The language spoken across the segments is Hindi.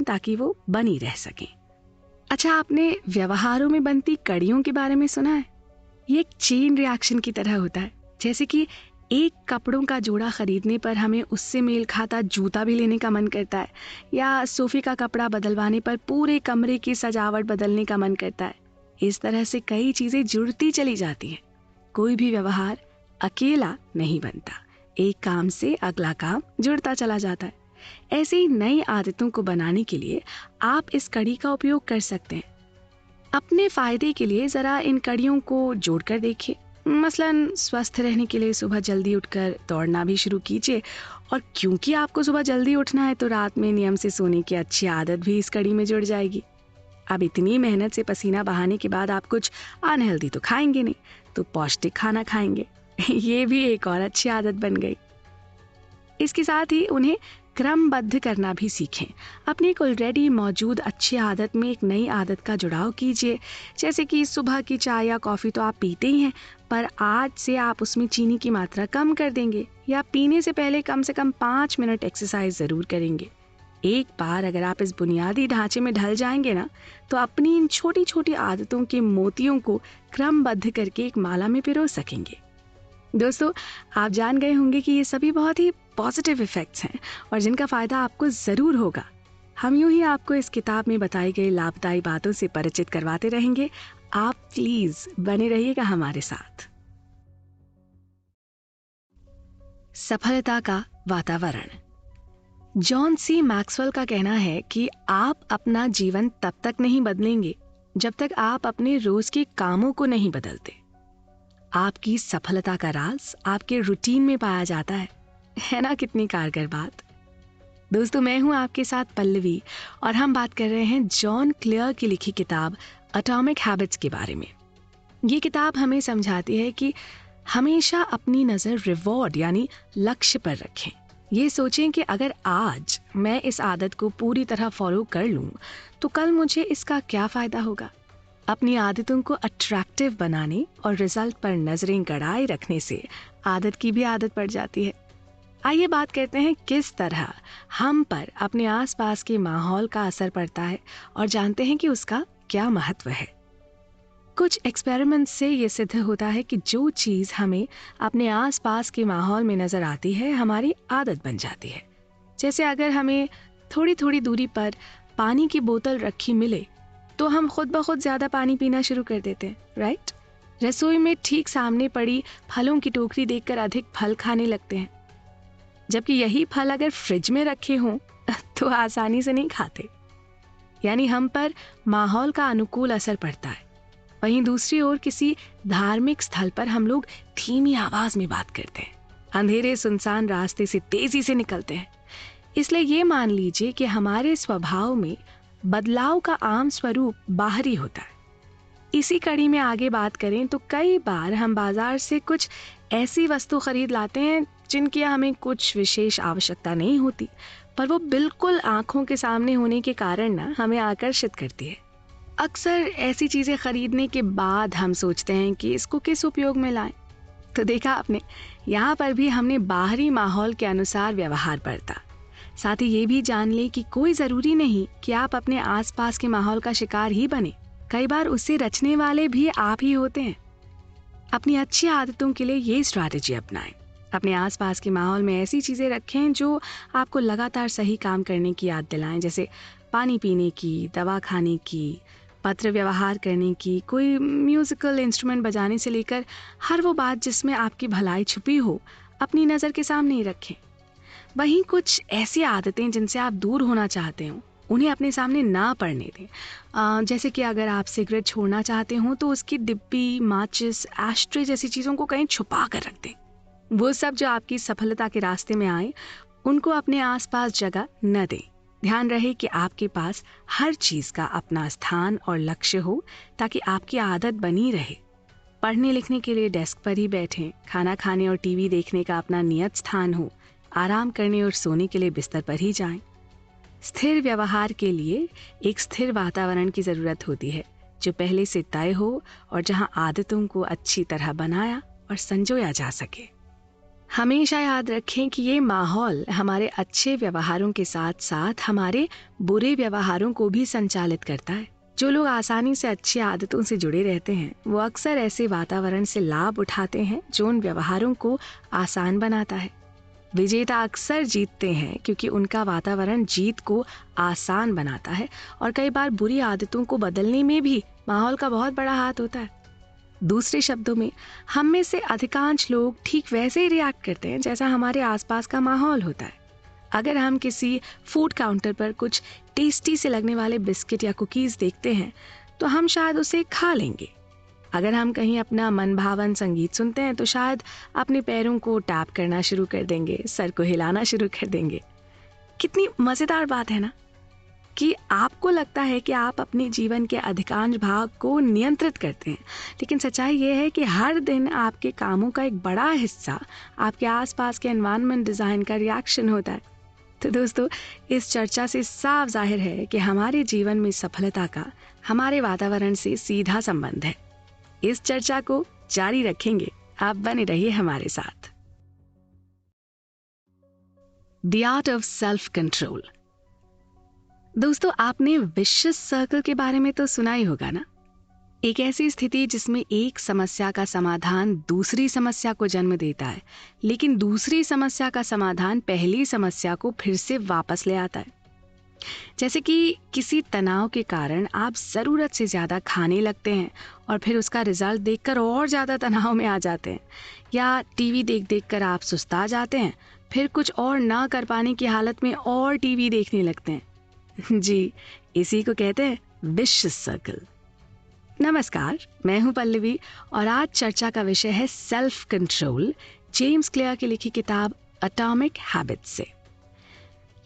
ताकि वो बनी रह सकें। अच्छा, आपने व्यवहारों में बनती कड़ियों के बारे में सुना है? ये एक चेन रिएक्शन की तरह होता है। जैसे कि एक कपड़ों का जोड़ा खरीदने पर हमें उससे मेल खाता जूता भी लेने का मन करता है, या सोफे का कपड़ा बदलवाने पर पूरे कमरे की सजावट बदलने का मन करता है। इस तरह से कई चीजें जुड़ती चली जाती हैं। कोई भी व्यवहार अकेला नहीं बनता, एक काम से अगला काम जुड़ता चला जाता है। ऐसी नई आदतों को बनाने के लिए आप इस कड़ी का उपयोग कर सकते हैं। अपने फायदे के लिए जरा इन कड़ियों को जोड़कर देखिए। मसलन स्वस्थ रहने के लिए सुबह जल्दी उठकर दौड़ना भी शुरू कीजिए, और क्योंकि आपको सुबह जल्दी उठना है तो रात में नियम से सोने की अच्छी आदत भी इस कड़ी में जुड़ जाएगी। अब इतनी मेहनत से पसीना बहाने के बाद आप कुछ अनहेल्दी तो खाएंगे नहीं, तो पौष्टिक खाना खाएंगे। ये भी एक और अच्छी आदत बन गई। इसके साथ ही उन्हें क्रमबद्ध करना भी सीखें। अपनी एक ऑलरेडी मौजूद अच्छी आदत में एक नई आदत का जुड़ाव कीजिए। जैसे कि सुबह की चाय या कॉफ़ी तो आप पीते ही हैं, पर आज से आप उसमें चीनी की मात्रा कम कर देंगे, या पीने से पहले कम से कम 5 मिनट एक्सरसाइज ज़रूर करेंगे। एक बार अगर आप इस बुनियादी ढांचे में ढल जाएंगे ना, तो अपनी इन छोटी छोटी आदतों के मोतियों को क्रमबद्ध करके एक माला में पिरो सकेंगे। दोस्तों, आप जान गए होंगे कि ये सभी बहुत ही पॉजिटिव इफेक्ट्स हैं और जिनका फायदा आपको जरूर होगा। हम यूं ही आपको इस किताब में बताई गई लाभदायी बातों से परिचित करवाते रहेंगे। आप प्लीज बने रहिएगा हमारे साथ। सफलता का वातावरण। जॉन सी मैक्सवेल का कहना है कि आप अपना जीवन तब तक नहीं बदलेंगे जब तक आप अपने रोज के कामों को नहीं बदलते। आपकी सफलता का राज आपके रूटीन में पाया जाता है ना? कितनी कारगर बात। दोस्तों, मैं हूं आपके साथ पल्लवी और हम बात कर रहे हैं जॉन क्लियर की लिखी किताब एटॉमिक हैबिट्स के बारे में। ये किताब हमें समझाती है कि हमेशा अपनी नजर रिवॉर्ड यानी लक्ष्य पर रखें। ये सोचें कि अगर आज मैं इस आदत को पूरी तरह फॉलो कर लूं तो कल मुझे इसका क्या फायदा होगा। अपनी आदतों को अट्रैक्टिव बनाने और रिजल्ट पर नजरें गड़ाए रखने से आदत की भी आदत पड़ जाती है। आइए बात करते हैं किस तरह हम पर अपने आसपास के माहौल का असर पड़ता है और जानते हैं कि उसका क्या महत्व है। कुछ एक्सपेरिमेंट से ये सिद्ध होता है कि जो चीज हमें अपने आसपास के माहौल में नजर आती है हमारी आदत बन जाती है। जैसे अगर हमें थोड़ी थोड़ी दूरी पर पानी की बोतल रखी मिले तो हम खुद ब खुद ज्यादा पानी पीना शुरू कर देते हैं, राइट? रसोई में ठीक सामने पड़ी फलों की टोकरी देखकर अधिक फल खाने लगते हैं, जबकि यही फल अगर फ्रिज में रखे हों तो आसानी से नहीं खाते। यानी हम पर माहौल का अनुकूल असर पड़ता है। वहीं दूसरी ओर किसी धार्मिक स्थल पर हम लोग धीमी आवाज में बात करते हैं, अंधेरे सुनसान रास्ते से तेजी से निकलते हैं। इसलिए ये मान लीजिए कि हमारे स्वभाव में बदलाव का आम स्वरूप बाहरी होता है। इसी कड़ी में आगे बात करें तो कई बार हम बाजार से कुछ ऐसी वस्तु खरीद लाते हैं जिनकी हमें कुछ विशेष आवश्यकता नहीं होती, पर वो बिल्कुल आंखों के सामने होने के कारण ना हमें आकर्षित करती है। अक्सर ऐसी चीजें खरीदने के बाद हम सोचते हैं कि इसको किस उपयोग में लाएं। तो देखा आपने, यहाँ पर भी हमने बाहरी माहौल के अनुसार व्यवहार बरता। साथ ही ये भी जान ले कि कोई जरूरी नहीं कि आप अपने आसपास के माहौल का शिकार ही बने। कई बार उसे रचने वाले भी आप ही होते हैं। अपनी अच्छी आदतों के लिए ये स्ट्रैटेजी अपनाएं। अपने आसपास के माहौल में ऐसी चीजें रखें जो आपको लगातार सही काम करने की याद दिलाएं, जैसे पानी पीने की, दवा खाने की, पत्र व्यवहार करने की, कोई म्यूजिकल इंस्ट्रूमेंट बजाने से लेकर हर वो बात जिसमें आपकी भलाई छुपी हो अपनी नजर के सामने ही रखें। वहीं कुछ ऐसी आदतें जिनसे आप दूर होना चाहते हो उन्हें अपने सामने ना पड़ने दें। जैसे कि अगर आप सिगरेट छोड़ना चाहते हो तो उसकी डिब्बी, माचिस, एस्ट्रे जैसी चीज़ों को कहीं छुपा कर रख दें। वो सब जो आपकी सफलता के रास्ते में आए उनको अपने आसपास जगह न दें। ध्यान रहे कि आपके पास हर चीज़ का अपना स्थान और लक्ष्य हो ताकि आपकी आदत बनी रहे। पढ़ने लिखने के लिए डेस्क पर ही बैठें, खाना खाने और टीवी देखने का अपना नियत स्थान हो, आराम करने और सोने के लिए बिस्तर पर ही जाएं। स्थिर व्यवहार के लिए एक स्थिर वातावरण की जरूरत होती है जो पहले से तय हो और जहां आदतों को अच्छी तरह बनाया और संजोया जा सके। हमेशा याद रखें कि ये माहौल हमारे अच्छे व्यवहारों के साथ साथ हमारे बुरे व्यवहारों को भी संचालित करता है। जो लोग आसानी से अच्छी आदतों से जुड़े रहते हैं वो अक्सर ऐसे वातावरण से लाभ उठाते हैं जो उन व्यवहारों को आसान बनाता है। विजेता अक्सर जीतते हैं क्योंकि उनका वातावरण जीत को आसान बनाता है, और कई बार बुरी आदतों को बदलने में भी माहौल का बहुत बड़ा हाथ होता है। दूसरे शब्दों में, हम में से अधिकांश लोग ठीक वैसे ही रिएक्ट करते हैं जैसा हमारे आसपास का माहौल होता है। अगर हम किसी फूड काउंटर पर कुछ टेस्टी से लगने वाले बिस्किट या कुकीज देखते हैं तो हम शायद उसे खा लेंगे। अगर हम कहीं अपना मनभावन संगीत सुनते हैं तो शायद अपने पैरों को टैप करना शुरू कर देंगे, सर को हिलाना शुरू कर देंगे। कितनी मजेदार बात है ना कि आपको लगता है कि आप अपने जीवन के अधिकांश भाग को नियंत्रित करते हैं, लेकिन सच्चाई ये है कि हर दिन आपके कामों का एक बड़ा हिस्सा आपके आसपास के एनवायरनमेंट डिजाइन का रिएक्शन होता है। तो दोस्तों, इस चर्चा से साफ जाहिर है कि हमारे जीवन में सफलता का हमारे वातावरण से सीधा संबंध है। इस चर्चा को जारी रखेंगे, आप बने रहिए हमारे साथ। The art of self control. दोस्तों, आपने विशियस सर्कल के बारे में तो सुना ही होगा ना। एक ऐसी स्थिति जिसमें एक समस्या का समाधान दूसरी समस्या को जन्म देता है, लेकिन दूसरी समस्या का समाधान पहली समस्या को फिर से वापस ले आता है। जैसे कि किसी तनाव के कारण आप जरूरत से ज्यादा खाने लगते हैं और फिर उसका रिजल्ट देखकर और ज्यादा तनाव में आ जाते हैं, या टीवी देख देख कर आप सुस्ता जाते हैं, फिर कुछ और ना कर पाने की हालत में और टीवी देखने लगते हैं। जी, इसी को कहते हैं विशियस सर्कल। नमस्कार, मैं हूं पल्लवी और आज चर्चा का विषय है सेल्फ कंट्रोल, जेम्स क्लियर की लिखी किताब एटॉमिक हैबिट्स से।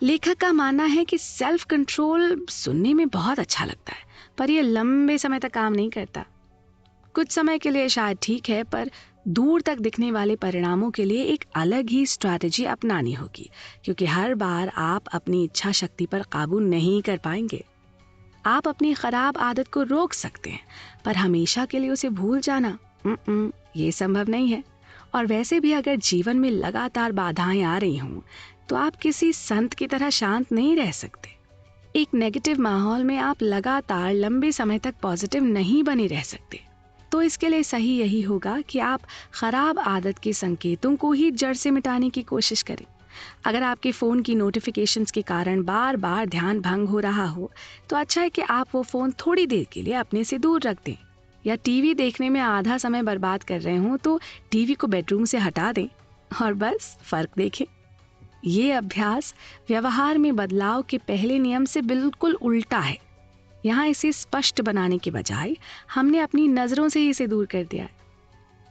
लेखक का मानना है कि सेल्फ कंट्रोल सुनने में बहुत अच्छा लगता है, पर यह लंबे समय तक काम नहीं करता। कुछ समय के लिए शायद ठीक है, पर दूर तक दिखने वाले परिणामों के लिए एक अलग ही स्ट्रैटेजी अपनानी होगी, क्योंकि हर बार आप अपनी इच्छा शक्ति पर काबू नहीं कर पाएंगे। आप अपनी खराब आदत को रोक सकते हैं, पर हमेशा के लिए उसे भूल जाना ये संभव नहीं है। और वैसे भी अगर जीवन में लगातार बाधाएं आ रही हों तो आप किसी संत की तरह शांत नहीं रह सकते। एक नेगेटिव माहौल में आप लगातार लंबे समय तक पॉजिटिव नहीं बने रह सकते। तो इसके लिए सही यही होगा कि आप खराब आदत के संकेतों को ही जड़ से मिटाने की कोशिश करें। अगर आपके फ़ोन की नोटिफिकेशंस के कारण बार बार ध्यान भंग हो रहा हो तो अच्छा है कि आप वो फ़ोन थोड़ी देर के लिए अपने से दूर रख दें, या टीवी देखने में आधा समय बर्बाद कर रहे हों तो टीवी को बेडरूम से हटा दें और बस फर्क देखें। ये अभ्यास व्यवहार में बदलाव के पहले नियम से बिल्कुल उल्टा है। यहाँ इसे स्पष्ट बनाने के बजाय हमने अपनी नजरों से इसे दूर कर दिया है।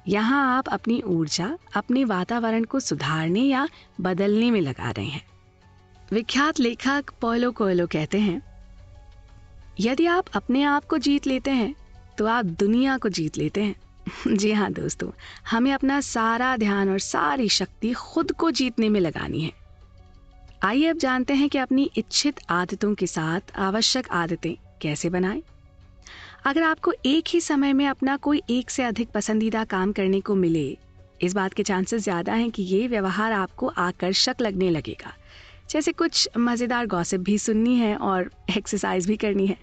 यहाँ आप अपनी ऊर्जा अपने वातावरण को सुधारने या बदलने में लगा रहे हैं। विख्यात लेखक पॉलो कोएल्हो कहते हैं, यदि आप अपने आप को जीत लेते हैं तो आप दुनिया को जीत लेते हैं। जी हाँ दोस्तों, हमें अपना सारा ध्यान और सारी शक्ति खुद को जीतने में लगानी है। आइए अब जानते हैं कि अपनी इच्छित आदतों के साथ आवश्यक आदतें कैसे बनाएं। अगर आपको एक ही समय में अपना कोई एक से अधिक पसंदीदा काम करने को मिले, इस बात के चांसेस ज्यादा हैं कि ये व्यवहार आपको आकर्षक लगने लगेगा। जैसे कुछ मजेदार गॉसिप भी सुननी है और एक्सरसाइज भी करनी है,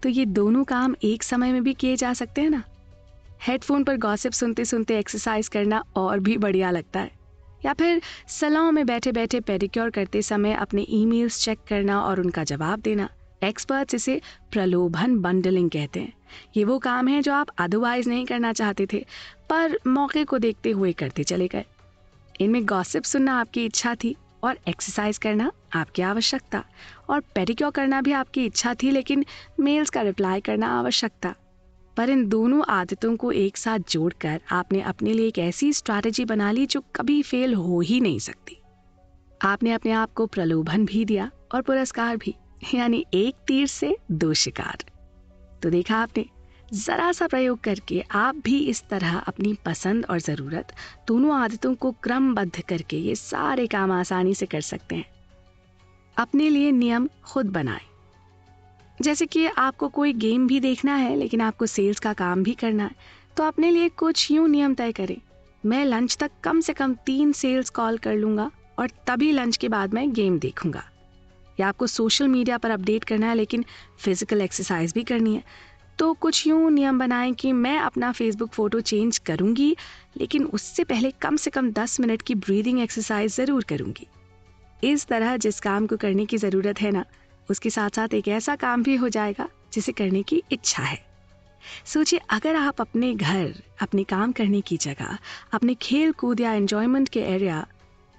तो ये दोनों काम एक समय में भी किए जा सकते हैं ना। हेडफोन पर गॉसिप सुनते सुनते एक्सरसाइज करना और भी बढ़िया लगता है, या फिर सैलून में बैठे बैठे पेडिक्योर करते समय अपने ईमेल्स चेक करना और उनका जवाब देना। एक्सपर्ट्स इसे प्रलोभन बंडलिंग कहते हैं। ये वो काम है जो आप अदरवाइज नहीं करना चाहते थे, पर मौके को देखते हुए करते चले गए। इनमें गॉसिप सुनना आपकी इच्छा थी और एक्सरसाइज करना आपकी आवश्यकता, और पेडिक्योर करना भी आपकी इच्छा थी, लेकिन मेल्स का रिप्लाई करना आवश्यक था। पर इन दोनों आदतों को एक साथ जोड़कर आपने अपने लिए एक ऐसी स्ट्रैटेजी बना ली जो कभी फेल हो ही नहीं सकती। आपने अपने आप को प्रलोभन भी दिया और पुरस्कार भी, यानी एक तीर से दो शिकार। तो देखा आपने, जरा सा प्रयोग करके आप भी इस तरह अपनी पसंद और जरूरत दोनों आदतों को क्रमबद्ध करके ये सारे काम आसानी से कर सकते हैं। अपने लिए नियम खुद बनाएं। जैसे कि आपको कोई गेम भी देखना है लेकिन आपको सेल्स का काम भी करना है, तो अपने लिए कुछ यूं नियम तय करें। मैं लंच तक कम से कम 3 सेल्स कॉल कर लूंगा और तभी लंच के बाद मैं गेम देखूंगा। या आपको सोशल मीडिया पर अपडेट करना है लेकिन फिजिकल एक्सरसाइज भी करनी है, तो कुछ यूं नियम बनाएं कि मैं अपना फेसबुक फोटो चेंज करूंगी लेकिन उससे पहले कम से कम 10 मिनट की ब्रीदिंग एक्सरसाइज जरूर करूंगी। इस तरह जिस काम को करने की जरूरत है ना, उसके साथ साथ एक ऐसा काम भी हो जाएगा जिसे करने की इच्छा है। सोचिए, अगर आप अपने घर, अपने काम करने की जगह, अपने खेल कूद या एंजॉयमेंट के एरिया,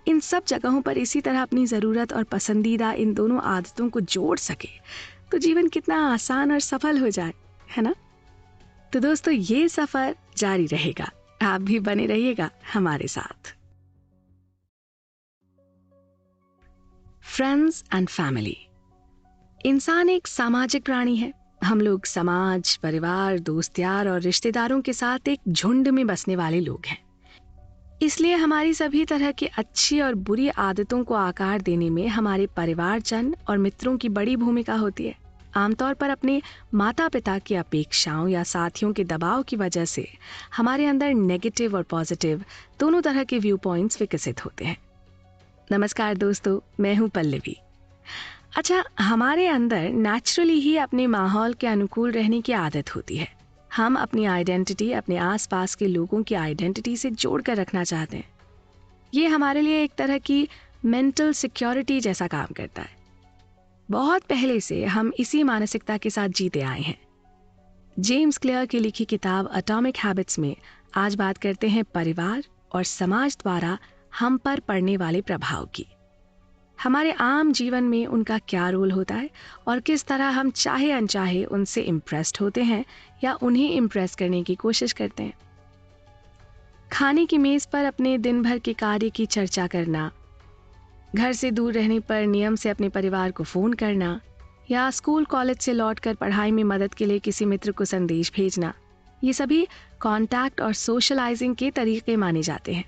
इन सब जगहों पर इसी तरह अपनी ज़रूरत और पसंदीदा इन दोनों आदतों को जोड़ सके तो जीवन कितना आसान और सफल हो जाए, है ना? तो दोस्तों, ये सफर जारी रहेगा, आप भी बने रहिएगा हमारे साथ। Friends and family. इंसान एक सामाजिक प्राणी है। हम लोग समाज, परिवार, दोस्त यार और रिश्तेदारों के साथ एक झुंड में बसने वाले लोग हैं। इसलिए हमारी सभी तरह की अच्छी और बुरी आदतों को आकार देने में हमारे परिवारजन और मित्रों की बड़ी भूमिका होती है। आमतौर पर अपने माता पिता की अपेक्षाओं या साथियों के दबाव की वजह से हमारे अंदर नेगेटिव और पॉजिटिव दोनों तरह के व्यू पॉइंट्स विकसित होते हैं। नमस्कार दोस्तों, मैं हूं पल्लवी। अच्छा, हमारे अंदर नेचुरली ही अपने माहौल के अनुकूल रहने की आदत होती है। हम अपनी आइडेंटिटी अपने आसपास के लोगों की आइडेंटिटी से जोड़कर रखना चाहते हैं। ये हमारे लिए एक तरह की मेंटल सिक्योरिटी जैसा काम करता है। बहुत पहले से हम इसी मानसिकता के साथ जीते आए हैं। जेम्स क्लियर की लिखी किताब एटॉमिक हैबिट्स में आज बात करते हैं परिवार और समाज द्वारा हम पर पड़ने वाले प्रभाव की। हमारे आम जीवन में उनका क्या रोल होता है और किस तरह हम चाहे अनचाहे उनसे इम्प्रेस्ड होते हैं या उन्हें इम्प्रेस करने की कोशिश करते हैं। खाने की मेज पर अपने दिन भर के कार्य की चर्चा करना, घर से दूर रहने पर नियम से अपने परिवार को फोन करना, या स्कूल कॉलेज से लौटकर पढ़ाई में मदद के लिए किसी मित्र को संदेश भेजना, ये सभी कॉन्टैक्ट और सोशलाइजिंग के तरीके माने जाते हैं,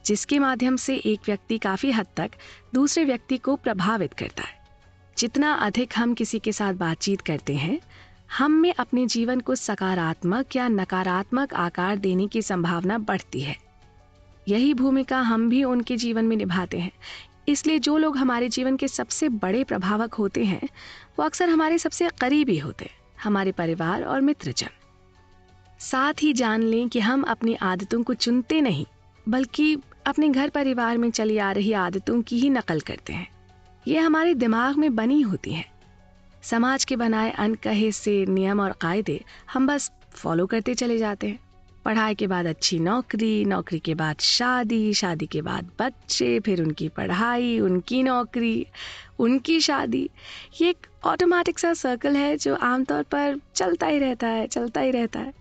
जिसके माध्यम से एक व्यक्ति काफी हद तक दूसरे व्यक्ति को प्रभावित करता है। जितना अधिक हम किसी के साथ बातचीत करते हैं, हम में अपने जीवन को सकारात्मक या नकारात्मक आकार देने की संभावना बढ़ती है। यही भूमिका हम भी उनके जीवन में निभाते हैं। इसलिए जो लोग हमारे जीवन के सबसे बड़े प्रभावक होते हैं, वो अक्सर हमारे सबसे करीबी होते हैं, हमारे परिवार और मित्रजन। साथ ही जान लें कि हम अपनी आदतों को चुनते नहीं, बल्कि अपने घर परिवार में चली आ रही आदतों की ही नकल करते हैं। ये हमारे दिमाग में बनी होती हैं। समाज के बनाए अनकहे से नियम और कायदे हम बस फॉलो करते चले जाते हैं। पढ़ाई के बाद अच्छी नौकरी, नौकरी के बाद शादी, शादी के बाद बच्चे, फिर उनकी पढ़ाई, उनकी नौकरी, उनकी शादी। ये एक ऑटोमेटिक सा सर्कल है जो आमतौर पर चलता ही रहता है।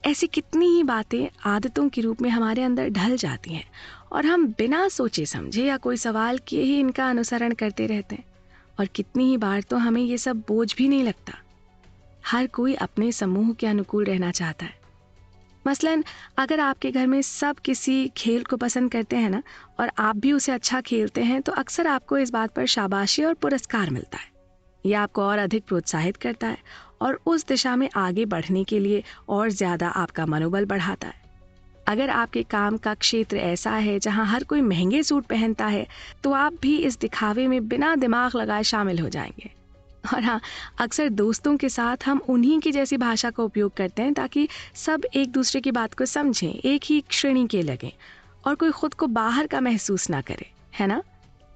ऐसी कितनी ही बातें आदतों के रूप में हमारे अंदर ढल जाती हैं और हम बिना सोचे समझे या कोई सवाल किए ही इनका अनुसरण करते रहते हैं। और कितनी ही बार तो हमें ये सब बोझ भी नहीं लगता। हर कोई अपने समूह के अनुकूल रहना चाहता है। मसलन अगर आपके घर में सब किसी खेल को पसंद करते हैं ना, और आप भी उसे अच्छा खेलते हैं, तो अक्सर आपको इस बात पर शाबाशी और पुरस्कार मिलता है। यह आपको और अधिक प्रोत्साहित करता है और उस दिशा में आगे बढ़ने के लिए और ज्यादा आपका मनोबल बढ़ाता है। अगर आपके काम का क्षेत्र ऐसा है जहां हर कोई महंगे सूट पहनता है, तो आप भी इस दिखावे में बिना दिमाग लगाए शामिल हो जाएंगे। और हाँ, अक्सर दोस्तों के साथ हम उन्हीं की जैसी भाषा का उपयोग करते हैं ताकि सब एक दूसरे की बात को समझें, एक ही श्रेणी के लगें और कोई खुद को बाहर का महसूस ना करे, है ना?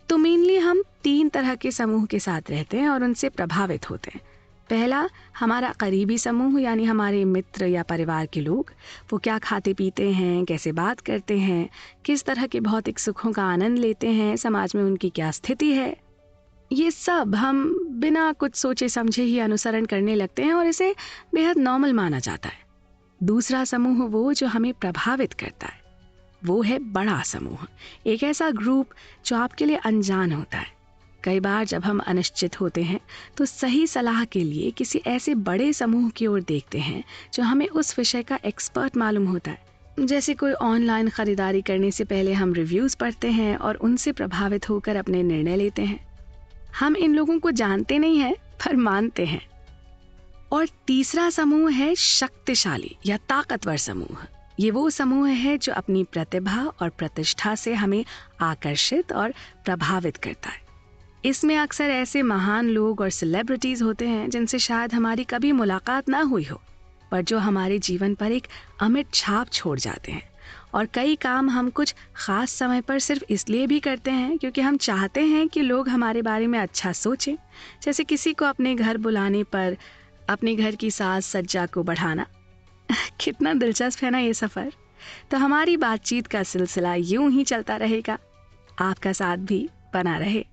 तो मेनली हम 3 तरह के समूह के साथ रहते हैं और उनसे प्रभावित होते हैं। पहला, हमारा करीबी समूह, यानी हमारे मित्र या परिवार के लोग। वो क्या खाते पीते हैं, कैसे बात करते हैं, किस तरह के भौतिक सुखों का आनंद लेते हैं, समाज में उनकी क्या स्थिति है, ये सब हम बिना कुछ सोचे समझे ही अनुसरण करने लगते हैं और इसे बेहद नॉर्मल माना जाता है। दूसरा समूह वो जो हमें प्रभावित करता है, वो है बड़ा समूह, एक ऐसा ग्रुप जो आपके लिए अनजान होता है। कई बार जब हम अनिश्चित होते हैं तो सही सलाह के लिए किसी ऐसे बड़े समूह की ओर देखते हैं जो हमें उस विषय का एक्सपर्ट मालूम होता है। जैसे कोई ऑनलाइन खरीदारी करने से पहले हम रिव्यूज पढ़ते हैं और उनसे प्रभावित होकर अपने निर्णय लेते हैं। हम इन लोगों को जानते नहीं हैं, पर मानते हैं। और तीसरा समूह है शक्तिशाली या ताकतवर समूह। ये वो समूह है जो अपनी प्रतिभा और प्रतिष्ठा से हमें आकर्षित और प्रभावित करता है। इसमें अक्सर ऐसे महान लोग और सेलिब्रिटीज होते हैं जिनसे शायद हमारी कभी मुलाकात ना हुई हो, पर जो हमारे जीवन पर एक अमिट छाप छोड़ जाते हैं। और कई काम हम कुछ खास समय पर सिर्फ इसलिए भी करते हैं क्योंकि हम चाहते हैं कि लोग हमारे बारे में अच्छा सोचें। जैसे किसी को अपने घर बुलाने पर अपने घर की साज सज्जा को बढ़ाना। कितना दिलचस्प है ना ये सफर। तो हमारी बातचीत का सिलसिला यूं ही चलता रहेगा। आपका साथ भी बना रहे।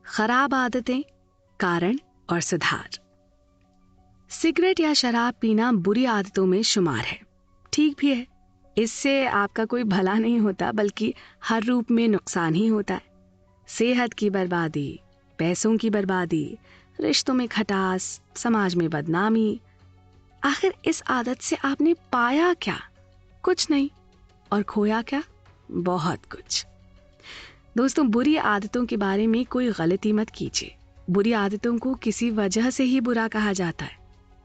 खराब आदतें, कारण और सुधार। सिगरेट या शराब पीना बुरी आदतों में शुमार है। ठीक भी है, इससे आपका कोई भला नहीं होता बल्कि हर रूप में नुकसान ही होता है। सेहत की बर्बादी, पैसों की बर्बादी, रिश्तों में खटास, समाज में बदनामी। आखिर इस आदत से आपने पाया क्या? कुछ नहीं। और खोया क्या? बहुत कुछ। दोस्तों, बुरी आदतों के बारे में कोई गलती मत कीजिए। बुरी आदतों को किसी वजह से ही बुरा कहा जाता है।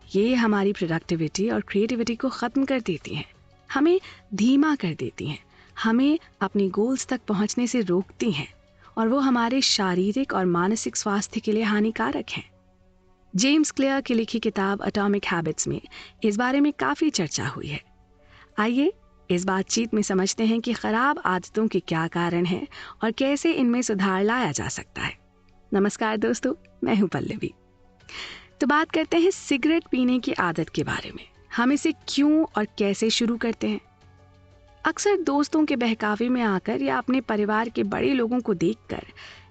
ये हमारी प्रोडक्टिविटी और क्रिएटिविटी को खत्म कर देती हैं, हमें धीमा कर देती हैं, हमें अपनी गोल्स तक पहुंचने से रोकती हैं और वो हमारे शारीरिक और मानसिक स्वास्थ्य के लिए हानिकारक हैं। जेम्स क्लियर की लिखी किताब एटॉमिक हैबिट्स में इस बारे में काफी चर्चा हुई है। आइए इस बातचीत में समझते हैं कि खराब आदतों के क्या कारण हैं और कैसे इनमें सुधार लाया जा सकता है। नमस्कार दोस्तों, मैं हूं पल्लवी। तो बात करते हैं सिगरेट पीने की आदत के बारे में। हम इसे क्यों और कैसे शुरू करते हैं? अक्सर दोस्तों के बहकावे में आकर या अपने परिवार के बड़े लोगों को देखकर,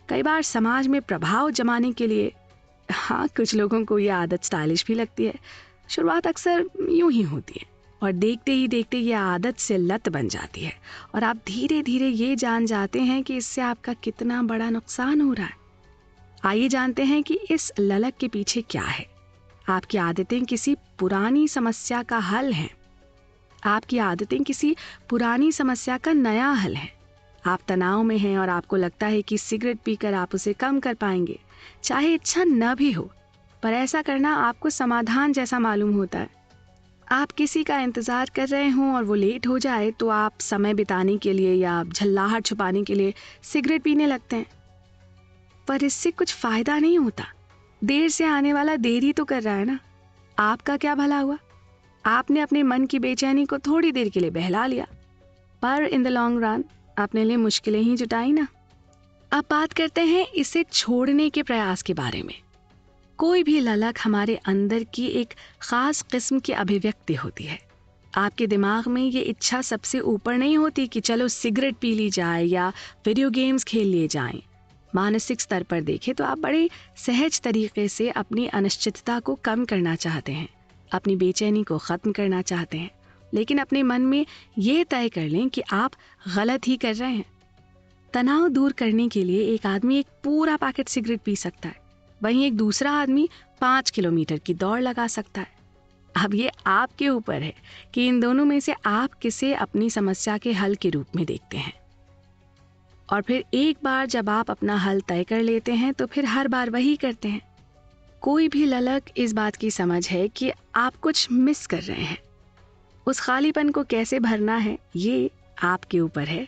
कई बार समाज में प्रभाव जमाने के लिए, हाँ, कुछ लोगों को ये आदत स्टाइलिश भी लगती है। शुरुआत अक्सर यूं ही होती है और देखते ही देखते ये आदत से लत बन जाती है और आप धीरे धीरे ये जान जाते हैं कि इससे आपका कितना बड़ा नुकसान हो रहा है। आइए जानते हैं कि इस ललक के पीछे क्या है। आपकी आदतें किसी पुरानी समस्या का हल हैं। आपकी आदतें किसी पुरानी समस्या का नया हल है। आप तनाव में हैं और आपको लगता है कि सिगरेट पीकर आप उसे कम कर पाएंगे, चाहे इच्छा न भी हो, पर ऐसा करना आपको समाधान जैसा मालूम होता है। आप किसी का इंतजार कर रहे हों और वो लेट हो जाए तो आप समय बिताने के लिए या झल्लाहट छुपाने के लिए सिगरेट पीने लगते हैं, पर इससे कुछ फायदा नहीं होता। देर से आने वाला देर ही तो कर रहा है ना। आपका क्या भला हुआ? आपने अपने मन की बेचैनी को थोड़ी देर के लिए बहला लिया, पर इन द लॉन्ग रन अपने लिए मुश्किलें ही जुटाई ना। अब बात करते हैं इसे छोड़ने के प्रयास के बारे में। कोई भी ललक हमारे अंदर की एक खास किस्म की अभिव्यक्ति होती है। आपके दिमाग में ये इच्छा सबसे ऊपर नहीं होती कि चलो सिगरेट पी ली जाए या वीडियो गेम्स खेल लिए जाएं। मानसिक स्तर पर देखें तो आप बड़े सहज तरीके से अपनी अनिश्चितता को कम करना चाहते हैं, अपनी बेचैनी को खत्म करना चाहते हैं, लेकिन अपने मन में ये तय कर लें कि आप गलत ही कर रहे हैं। तनाव दूर करने के लिए एक आदमी एक पूरा पैकेट सिगरेट पी सकता है, वहीं एक दूसरा आदमी 5 किलोमीटर की दौड़ लगा सकता है। अब ये आपके ऊपर है कि इन दोनों में से आप किसे अपनी समस्या के हल के रूप में देखते हैं। और फिर एक बार जब आप अपना हल तय कर लेते हैं तो फिर हर बार वही करते हैं। कोई भी ललक इस बात की समझ है कि आप कुछ मिस कर रहे हैं। उस खालीपन को कैसे भरना है ये आपके ऊपर है।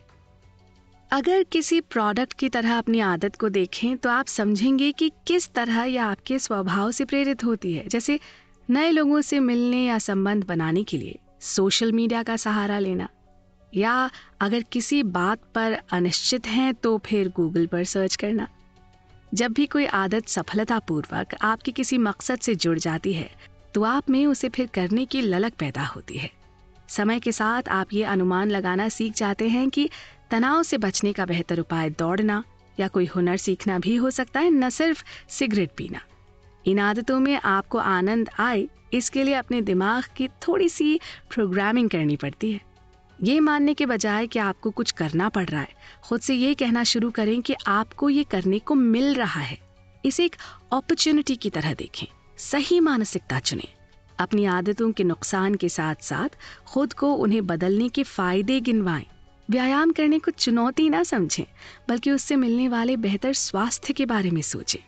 अगर किसी प्रोडक्ट की तरह अपनी आदत को देखें तो आप समझेंगे कि किस तरह यह आपके स्वभाव से प्रेरित होती है। जैसे नए लोगों से मिलने या संबंध बनाने के लिए सोशल मीडिया का सहारा लेना, या अगर किसी बात पर अनिश्चित हैं तो फिर गूगल पर सर्च करना। जब भी कोई आदत सफलतापूर्वक आपके किसी मकसद से जुड़ जाती है तो आप में उसे फिर करने की ललक पैदा होती है। समय के साथ आप ये अनुमान लगाना सीख जाते हैं कि तनाव से बचने का बेहतर उपाय दौड़ना या कोई हुनर सीखना भी हो सकता है, न सिर्फ सिगरेट पीना। इन आदतों में आपको आनंद आए इसके लिए अपने दिमाग की थोड़ी सी प्रोग्रामिंग करनी पड़ती है। ये मानने के बजाय कि आपको कुछ करना पड़ रहा है, खुद से ये कहना शुरू करें कि आपको ये करने को मिल रहा है। इसे एक अपॉर्चुनिटी की तरह देखें। सही मानसिकता चुनें। अपनी आदतों के नुकसान के साथ साथ खुद को उन्हें बदलने के फायदे गिनवाएं। व्यायाम करने को चुनौती ना समझें, बल्कि उससे मिलने वाले बेहतर स्वास्थ्य के बारे में सोचें।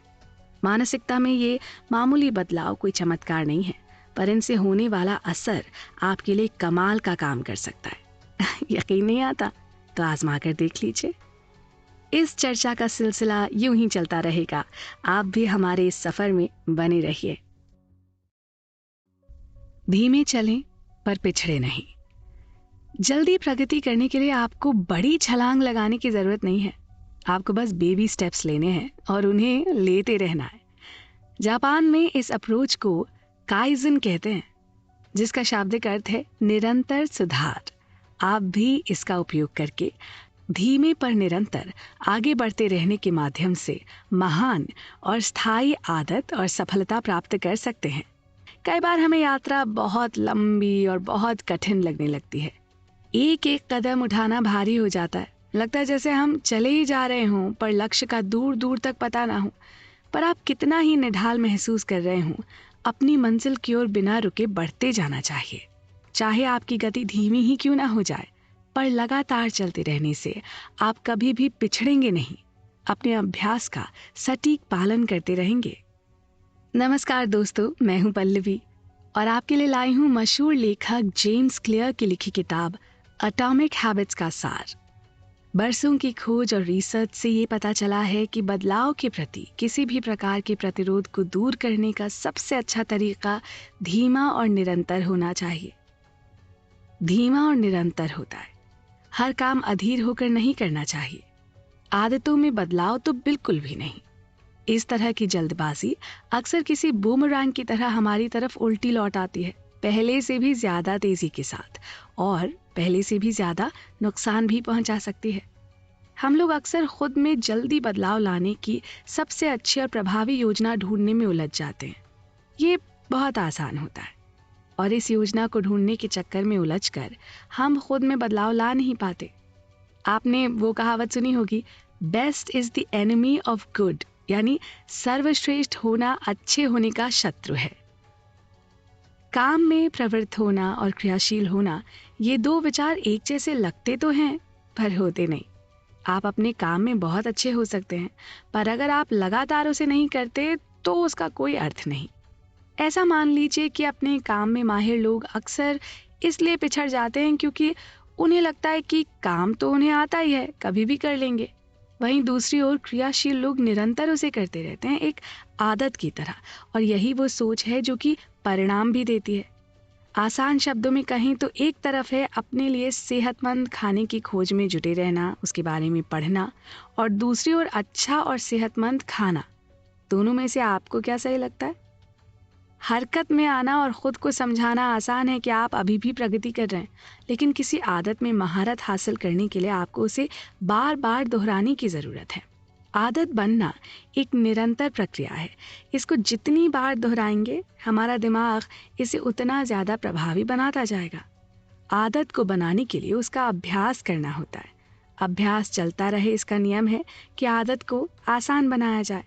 मानसिकता में ये मामूली बदलाव कोई चमत्कार नहीं है, पर इनसे होने वाला असर आपके लिए कमाल का काम कर सकता है। यकीन नहीं आता तो आजमा कर देख लीजिए। इस चर्चा का सिलसिला यूं ही चलता रहेगा। आप भी हमारे इस सफर में बने रहिए। धीमे चलें पर पिछड़े नहीं। जल्दी प्रगति करने के लिए आपको बड़ी छलांग लगाने की जरूरत नहीं है। आपको बस बेबी स्टेप्स लेने हैं और उन्हें लेते रहना है। जापान में इस अप्रोच को काइजन कहते हैं, जिसका शाब्दिक अर्थ है निरंतर सुधार। आप भी इसका उपयोग करके धीमे पर निरंतर आगे बढ़ते रहने के माध्यम से महान और स्थायी आदत और सफलता प्राप्त कर सकते हैं। कई बार हमें यात्रा बहुत लंबी और बहुत कठिन लगने लगती है। एक एक कदम उठाना भारी हो जाता है। लगता है जैसे हम चले ही जा रहे हों पर लक्ष्य का दूर दूर तक पता ना हो। पर आप कितना ही निढाल महसूस कर रहे हों, अपनी मंजिल की ओर बिना रुके बढ़ते जाना चाहिए। चाहे आपकी गति धीमी ही क्यों ना हो जाए, पर लगातार चलते रहने से आप कभी भी पिछड़ेंगे नहीं। अपने अभ्यास का सटीक पालन करते रहेंगे। नमस्कार दोस्तों, मैं हूं पल्लवी और आपके लिए लाई हूं मशहूर लेखक जेम्स क्लियर की लिखी किताब एटॉमिक हैबिट्स का सार। बरसों की खोज और रिसर्च से ये पता चला है कि बदलाव के प्रति किसी भी प्रकार के प्रतिरोध को दूर करने का सबसे अच्छा तरीका धीमा और निरंतर होना चाहिए। धीमा और निरंतर होता है। हर काम अधीर होकर नहीं करना चाहिए। आदतों में बदलाव तो बिल्कुल भी नहीं। इस तरह की जल्दबाजी अक्सर किसी बूमरैंग की तरह हमारी तरफ उल्टी लौट आती है, पहले से भी ज्यादा तेजी के साथ, और पहले से भी ज्यादा नुकसान भी पहुंचा सकती है। हम लोग अक्सर खुद में जल्दी बदलाव लाने की सबसे अच्छी और प्रभावी योजना ढूंढने में उलझ जाते हैं। ये बहुत आसान होता है और इस योजना को ढूंढने के चक्कर में उलझकर हम खुद में बदलाव ला नहीं पाते। आपने वो कहावत सुनी होगी, best is the enemy of good, यानी सर्वश्रेष्ठ होना अच्छे होने का शत्रु है। काम में प्रवृत्त होना और क्रियाशील होना, ये दो विचार एक जैसे लगते तो हैं पर होते नहीं। आप अपने काम में बहुत अच्छे हो सकते हैं, पर अगर आप लगातार उसे नहीं करते तो उसका कोई अर्थ नहीं। ऐसा मान लीजिए कि अपने काम में माहिर लोग अक्सर इसलिए पिछड़ जाते हैं क्योंकि उन्हें लगता है कि काम तो उन्हें आता ही है, कभी भी कर लेंगे। वहीं दूसरी ओर क्रियाशील लोग निरंतर उसे करते रहते हैं, एक आदत की तरह, और यही वो सोच है जो कि परिणाम भी देती है। आसान शब्दों में कहें तो एक तरफ है अपने लिए सेहतमंद खाने की खोज में जुटे रहना, उसके बारे में पढ़ना, और दूसरी ओर अच्छा और सेहतमंद खाना। दोनों में से आपको क्या सही लगता है? हरकत में आना और खुद को समझाना आसान है कि आप अभी भी प्रगति कर रहे हैं, लेकिन किसी आदत में महारत हासिल करने के लिए आपको उसे बार बार दोहराने की जरूरत है। आदत बनना एक निरंतर प्रक्रिया है। इसको जितनी बार दोहराएंगे, हमारा दिमाग इसे उतना ज्यादा प्रभावी बनाता जाएगा। आदत को बनाने के लिए उसका अभ्यास करना होता है। अभ्यास चलता रहे, इसका नियम है कि आदत को आसान बनाया जाए।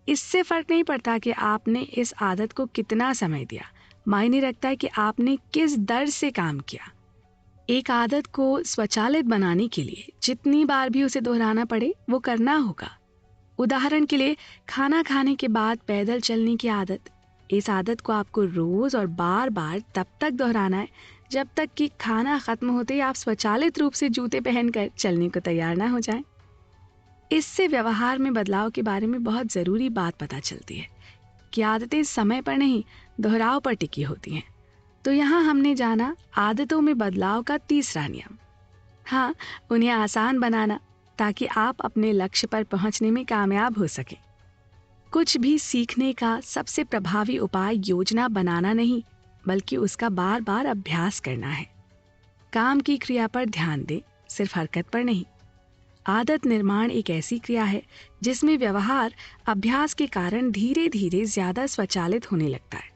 इससे फर्क नहीं पड़ता कि आपने इस आदत को कितना समय दिया, मायने रखता है कि आपने किस दर से काम किया। एक आदत को स्वचालित बनाने के लिए जितनी बार भी उसे दोहराना पड़े, वो करना होगा। उदाहरण के लिए, खाना खाने के बाद पैदल चलने की आदत। इस आदत को आपको रोज और बार बार तब तक दोहराना है जब तक कि खाना खत्म होते ही आप स्वचालित रूप से जूते पहनकर चलने को तैयार ना हो जाएं। इससे व्यवहार में बदलाव के बारे में बहुत जरूरी बात पता चलती है कि आदतें समय पर नहीं, दोहराव पर टिकी होती हैं। तो यहाँ हमने जाना आदतों में बदलाव का तीसरा नियम। हाँ, उन्हें आसान बनाना, ताकि आप अपने लक्ष्य पर पहुंचने में कामयाब हो सके। कुछ भी सीखने का सबसे प्रभावी उपाय योजना बनाना नहीं, बल्कि उसका बार बार अभ्यास करना है। काम की क्रिया पर ध्यान दें, सिर्फ हरकत पर नहीं। आदत निर्माण एक ऐसी क्रिया है जिसमें व्यवहार अभ्यास के कारण धीरे धीरे ज्यादा स्वचालित होने लगता है।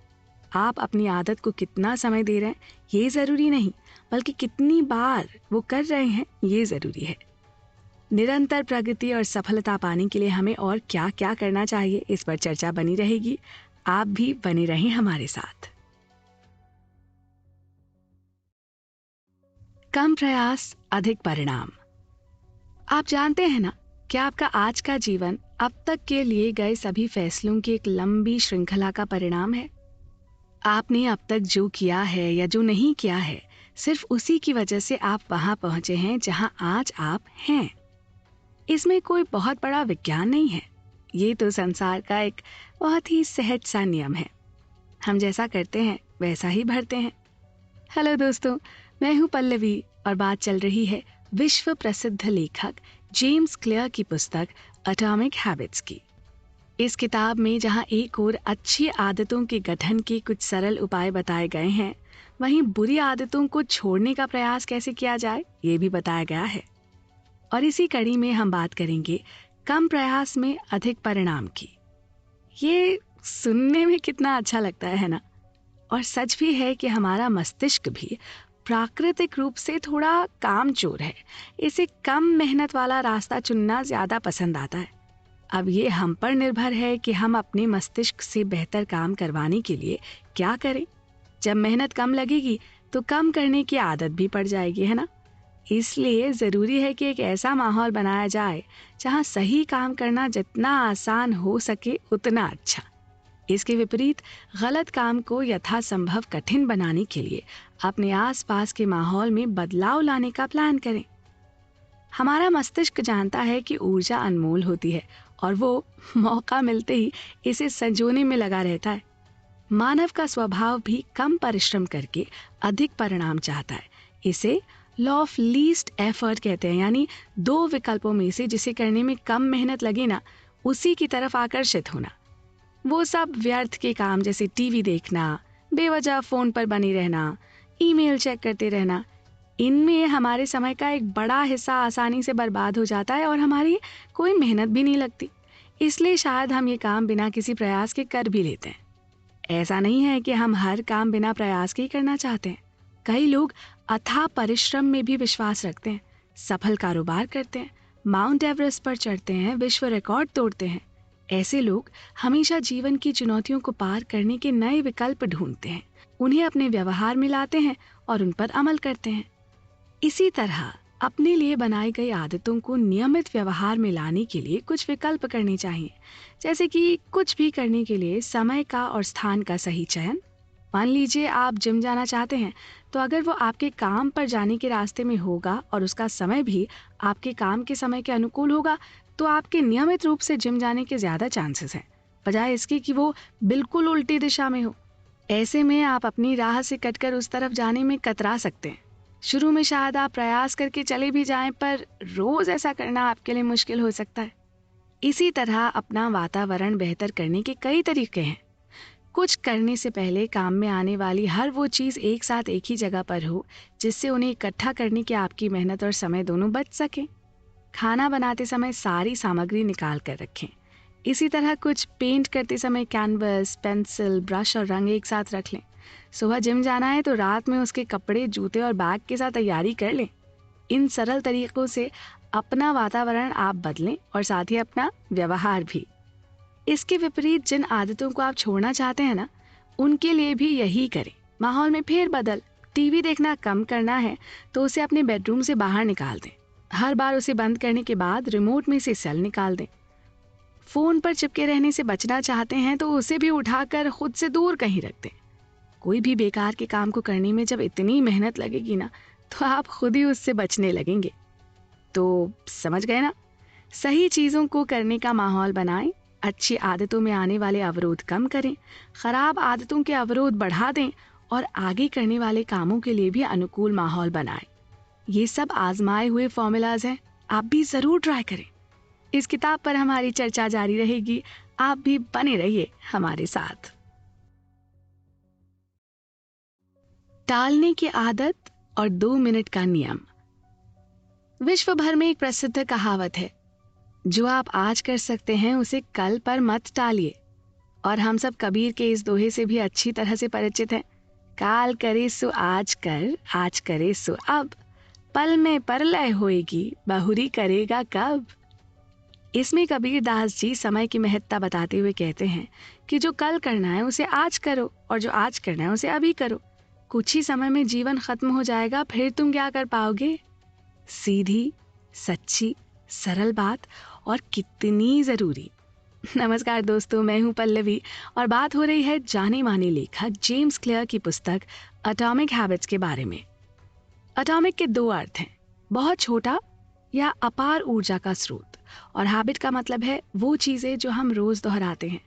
आप अपनी आदत को कितना समय दे रहे हैं ये जरूरी नहीं, बल्कि कितनी बार वो कर रहे हैं ये जरूरी है। निरंतर प्रगति और सफलता पाने के लिए हमें और क्या क्या करना चाहिए, इस पर चर्चा बनी रहेगी। आप भी बने रहें हमारे साथ। कम प्रयास, अधिक परिणाम। आप जानते हैं ना कि आपका आज का जीवन अब तक के लिए गए सभी फैसलों की एक लंबी श्रृंखला का परिणाम है। आपने अब तक जो किया है या जो नहीं किया है, सिर्फ उसी की वजह से आप वहां पहुंचे हैं जहां आज आप हैं। इसमें कोई बहुत बड़ा विज्ञान नहीं है, ये तो संसार का एक बहुत ही सहज सा नियम है। हम जैसा करते हैं वैसा ही भरते हैं। हेलो दोस्तों, मैं हूं पल्लवी और बात चल रही है विश्व प्रसिद्ध लेखक जेम्स क्लियर की पुस्तक एटॉमिक हैबिट्स की। इस किताब में जहां एक ओर अच्छी आदतों के गठन के कुछ सरल उपाय बताए गए हैं, वहीं बुरी आदतों को छोड़ने का प्रयास कैसे किया जाए ये भी बताया गया है। और इसी कड़ी में हम बात करेंगे कम प्रयास में अधिक परिणाम की। ये सुनने में कितना अच्छा लगता है ना? और सच भी है कि हमारा मस्तिष्क भी प्राकृतिक रूप से थोड़ा कामचोर है। इसे कम मेहनत वाला रास्ता चुनना ज्यादा पसंद आता है। अब ये हम पर निर्भर है कि हम अपने मस्तिष्क से बेहतर काम करवाने के लिए क्या करें। जब मेहनत कम लगेगी तो कम करने की आदत भी पड़ जाएगी, है ना? इसलिए जरूरी है कि एक ऐसा माहौल बनाया जाए जहां सही काम करना जितना आसान हो सके उतना अच्छा। इसके विपरीत गलत काम को यथासंभव कठिन बनाने के लिए अपने आसपास के माहौल में बदलाव लाने का प्लान करें। हमारा मस्तिष्क जानता है कि ऊर्जा अनमोल होती है और वो मौका मिलते ही इसे संजोने में लगा रहता है। मानव का स्वभाव भी कम परिश्रम करके अधिक परिणाम चाहता है। इसे लॉ ऑफ लीस्ट एफर्ट कहते हैं, यानी दो विकल्पों में से जिसे करने में कम मेहनत लगे ना, उसी की तरफ आकर्षित होना। वो सब व्यर्थ के काम जैसे टीवी देखना, बेवजह फोन पर बनी रहना, ईमेल चेक करते रहना, इनमें हमारे समय का एक बड़ा हिस्सा आसानी से बर्बाद हो जाता है और हमारी कोई मेहनत भी नहीं लगती। इसलिए शायद हम ये काम बिना किसी प्रयास के कर भी लेते हैं। ऐसा नहीं है कि हम हर काम बिना प्रयास के ही करना चाहते हैं। कई लोग अथाह परिश्रम में भी विश्वास रखते हैं, सफल कारोबार करते हैं, माउंट एवरेस्ट पर चढ़ते हैं, विश्व रिकॉर्ड तोड़ते हैं। ऐसे लोग हमेशा जीवन की चुनौतियों को पार करने के नए विकल्प ढूंढते हैं, उन्हें अपने व्यवहार में लाते हैं और उन पर अमल करते हैं। इसी तरह अपने लिए बनाई गई आदतों को नियमित व्यवहार में लाने के लिए कुछ विकल्प करने चाहिए, जैसे कि कुछ भी करने के लिए समय का और स्थान का सही चयन। मान लीजिए आप जिम जाना चाहते हैं, तो अगर वो आपके काम पर जाने के रास्ते में होगा और उसका समय भी आपके काम के समय के अनुकूल होगा, तो आपके नियमित रूप से जिम जाने के ज्यादा चांसेस हैं, बजाय इसके कि वो बिल्कुल उल्टी दिशा में हो। ऐसे में आप अपनी राह से कटकर उस तरफ जाने में कतरा सकते हैं। शुरू में शायद आप प्रयास करके चले भी जाएं, पर रोज ऐसा करना आपके लिए मुश्किल हो सकता है। इसी तरह अपना वातावरण बेहतर करने के कई तरीके हैं। कुछ करने से पहले काम में आने वाली हर वो चीज एक साथ एक ही जगह पर हो, जिससे उन्हें इकट्ठा करने की आपकी मेहनत और समय दोनों बच सके। खाना बनाते समय सारी सामग्री निकाल कर रखें। इसी तरह कुछ पेंट करते समय कैनवस, पेंसिल, ब्रश और रंग एक साथ रख लें। सुबह जिम जाना है तो रात में उसके कपड़े, जूते और बैग के साथ तैयारी कर लें। इन सरल तरीकों से अपना वातावरण आप बदलें और साथ ही अपना व्यवहार भी। इसके विपरीत जिन आदतों को आप छोड़ना चाहते हैं ना, उनके लिए भी यही करें। माहौल में फेर बदल, टीवी देखना कम करना है तो उसे अपने बेडरूम से बाहर निकाल दें। हर बार उसे बंद करने के बाद रिमोट में से सेल निकाल दें। फोन पर चिपके रहने से बचना चाहते हैं तो उसे भी उठाकर खुद से दूर कहीं रख दें। कोई भी बेकार के काम को करने में जब इतनी मेहनत लगेगी ना, तो आप खुद ही उससे बचने लगेंगे। तो समझ गए ना? सही चीजों को करने का माहौल बनाएं, अच्छी आदतों में आने वाले अवरोध कम करें, खराब आदतों के अवरोध बढ़ा दें और आगे करने वाले कामों के लिए भी अनुकूल माहौल बनाएं। ये सब आजमाए हुए फॉर्मूलाज हैं, आप भी जरूर ट्राई करें। इस किताब पर हमारी चर्चा जारी रहेगी, आप भी बने रहिए हमारे साथ। टालने की आदत और 2 मिनट का नियम। विश्व भर में एक प्रसिद्ध कहावत है, जो आप आज कर सकते हैं उसे कल पर मत टालिए। और हम सब कबीर के इस दोहे से भी अच्छी तरह से परिचित हैं। काल करे सो आज कर, आज करे सो अब, पल में परलय होएगी, बहुरी करेगा कब। इसमें कबीर दास जी समय की महत्ता बताते हुए कहते हैं कि जो कल करना है उसे आज करो और जो आज करना है उसे अभी करो। कुछ ही समय में जीवन खत्म हो जाएगा, फिर तुम क्या कर पाओगे? सीधी, सच्ची, सरल बात और कितनी जरूरी। नमस्कार दोस्तों, मैं हूं पल्लवी और बात हो रही है जाने माने लेखक जेम्स क्लियर की पुस्तक एटॉमिक हैबिट्स के बारे में। एटॉमिक के दो अर्थ हैं, बहुत छोटा या अपार ऊर्जा का स्रोत, और हैबिट का मतलब है वो चीजें जो हम रोज दोहराते हैं।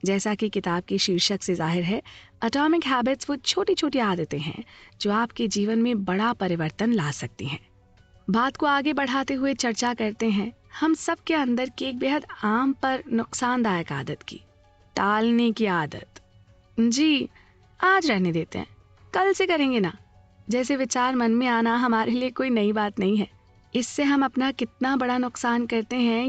जैसा कि किताब के शीर्षक से जाहिर है, एटॉमिक हैबिट्स वो छोटी छोटी आदतें हैं जो आपके जीवन में बड़ा परिवर्तन ला सकती हैं। बात को आगे बढ़ाते हुए चर्चा करते हैं हम सब के अंदर की एक बेहद आम पर नुकसानदायक आदत की, टालने की आदत। जी, आज रहने देते हैं, कल से करेंगे ना, जैसे विचार मन में आना हमारे लिए कोई नई बात नहीं है। इससे हम अपना कितना बड़ा नुकसान करते हैं